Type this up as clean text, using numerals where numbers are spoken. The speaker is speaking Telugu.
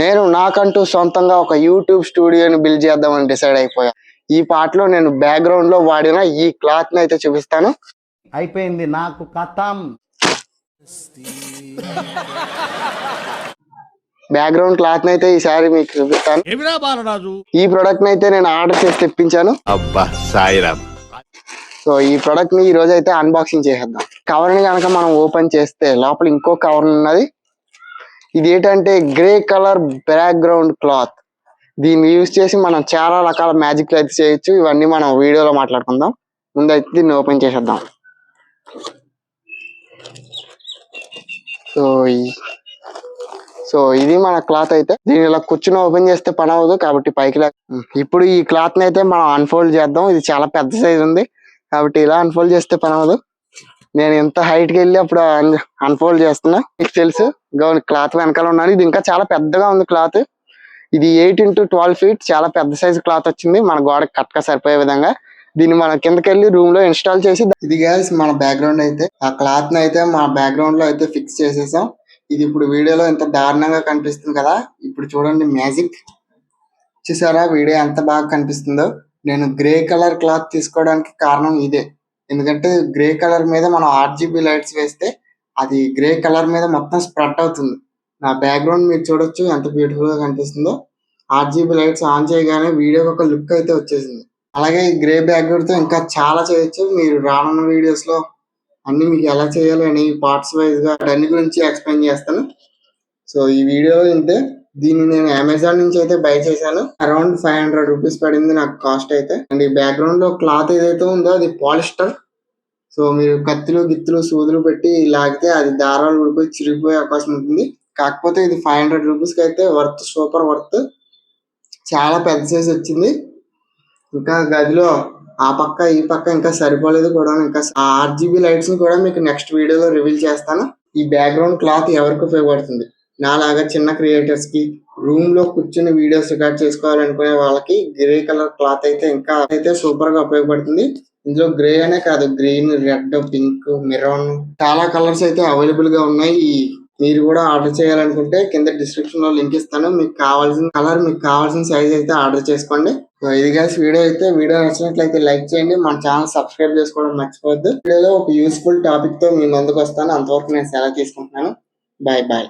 నేను నాకంటూ సొంతంగా ఒక యూట్యూబ్ స్టూడియోని బిల్డ్ చేద్దామని డిసైడ్ అయిపోయా. ఈ పాటలో నేను బ్యాక్గ్రౌండ్ లో వాడిన ఈ క్లాత్ ని అయితే చూపిస్తాను. అయిపోయింది నాకు కథం. బ్యాక్గ్రౌండ్ క్లాత్ ని అయితే ఈసారి మీకు చూపిస్తాను. ఈ ప్రొడక్ట్ ని అయితే నేను ఆర్డర్ చేసి తెప్పించాను. అబ్బా సాయిరామ్. సో ఈ ప్రొడక్ట్ ని ఈ రోజు అయితే అన్బాక్సింగ్ చేసేద్దాం. కవర్ ని కనుక మనం ఓపెన్ చేస్తే లోపల ఇంకో కవర్ ఉన్నది. ఇది ఏంటంటే గ్రే కలర్ బ్యాక్గ్రౌండ్ క్లాత్. దీన్ని యూజ్ చేసి మనం చాలా రకాల మ్యాజిక్లు అయితే చేయొచ్చు. ఇవన్నీ మనం వీడియోలో మాట్లాడుకుందాం. ముందైతే దీన్ని ఓపెన్ చేసేద్దాం. సో ఇది మన క్లాత్ అయితే. దీన్ని ఇలా కూర్చుని ఓపెన్ చేస్తే పని అవ్వదు కాబట్టి పైకి ఇప్పుడు ఈ క్లాత్ ని అయితే మనం అన్ఫోల్డ్ చేద్దాం. ఇది చాలా పెద్ద సైజ్ ఉంది కాబట్టి ఇలా అన్ఫోల్డ్ చేస్తే పని అవ్వదు. నేను ఎంత హైట్ కి వెళ్ళి అప్పుడు అన్ఫోల్డ్ చేస్తున్నా. మీకు తెలుసు క్లాత్ వెనకాల ఉన్నాను. ఇది ఇంకా చాలా పెద్దగా ఉంది క్లాత్. ఇది 8 x 12 feet చాలా పెద్ద సైజ్ క్లాత్ వచ్చింది. మన గోడకి కట్గా సరిపోయే విధంగా. దీన్ని మనం కిందకి వెళ్ళి రూమ్ లో ఇన్స్టాల్ చేసి ఇది గ్యాస్ మన బ్యాక్గ్రౌండ్ అయితే ఆ క్లాత్ ని అయితే మన బ్యాక్గ్రౌండ్ లో అయితే ఫిక్స్ చేసేసాం. ఇది ఇప్పుడు వీడియోలో ఎంత దారుణంగా కనిపిస్తుంది కదా. ఇప్పుడు చూడండి మ్యాజిక్. చూసారా వీడియో ఎంత బాగా కనిపిస్తుందో. నేను గ్రే కలర్ క్లాత్ తీసుకోవడానికి కారణం ఇదే. ఎందుకంటే గ్రే కలర్ మీద మనం RGB లైట్స్ వేస్తే అది గ్రే కలర్ మీద మొత్తం స్ప్రెడ్ అవుతుంది. నా బ్యాక్గ్రౌండ్ మీరు చూడొచ్చు ఎంత బ్యూటిఫుల్ గా కనిపిస్తుందో. RGB లైట్స్ ఆన్ చేయగానే వీడియోకి ఒక లుక్ అయితే వచ్చేసింది. అలాగే ఈ గ్రే బ్యాక్గ్రౌండ్ తో ఇంకా చాలా చేయొచ్చు. మీరు రానున్న వీడియోస్ లో అన్ని మీకు ఎలా చేయాలి అని పార్ట్స్ వైజ్ గా అన్ని గురించి ఎక్స్ప్లెయిన్ చేస్తాను. సో ఈ వీడియో ఇంతే. దీన్ని నేను అమెజాన్ నుంచి అయితే బై చేశాను. అరౌండ్ 500 రూపీస్ పడింది నాకు కాస్ట్ అయితే. అండ్ ఈ బ్యాక్గ్రౌండ్ లో క్లాత్ ఏదైతే ఉందో అది పాలిస్టర్. సో మీరు కత్తులు గిత్తులు సూదులు పెట్టి లాగితే అది దారాలు ఊడిపోయి చిరిగిపోయే అవకాశం ఉంటుంది. కాకపోతే ఇది 500 రూపీస్ కి అయితే వర్త్, సూపర్ వర్త్. చాలా పెద్ద సైజ్ వచ్చింది. ఇంకా గదిలో ఆ పక్క ఈ పక్క ఇంకా సరిపోలేదు కూడా. ఇంకా ఆ RGB లైట్స్ ని కూడా మీకు నెక్స్ట్ వీడియోలో రివీల్ చేస్తాను. ఈ బ్యాక్గ్రౌండ్ క్లాత్ ఎవరికి ఉపయోగపడుతుంది? నాలాగా చిన్న క్రియేటర్స్ కి, రూమ్ లో కూర్చుని వీడియోస్ రికార్డ్ చేసుకోవాలనుకునే వాళ్ళకి గ్రే కలర్ క్లాత్ అయితే ఇంకా అయితే సూపర్ గా ఉపయోగపడుతుంది. ఇందులో గ్రే అనే కాదు, గ్రీన్, రెడ్, పింక్, మెరూన్ చాలా కలర్స్ అయితే అవైలబుల్ గా ఉన్నాయి. మీరు కూడా ఆర్డర్ చేయాలనుకుంటే కింద డిస్క్రిప్షన్ లో లింక్ ఇస్తాను. మీకు కావాల్సిన కలర్, మీకు కావాల్సిన సైజ్ అయితే ఆర్డర్ చేసుకోండి. ఇది గైస్ వీడియో అయితే. వీడియో నచ్చినట్లయితే లైక్ చేయండి. మన ఛానల్ సబ్స్క్రైబ్ చేసుకోవడం మర్చిపోవద్దు. వీడియోలో ఒక యూస్ఫుల్ టాపిక్ తో మీ ముందుకు వస్తాను. అంతవరకు నేను సెలవు తీసుకుంటున్నాను. Bye bye.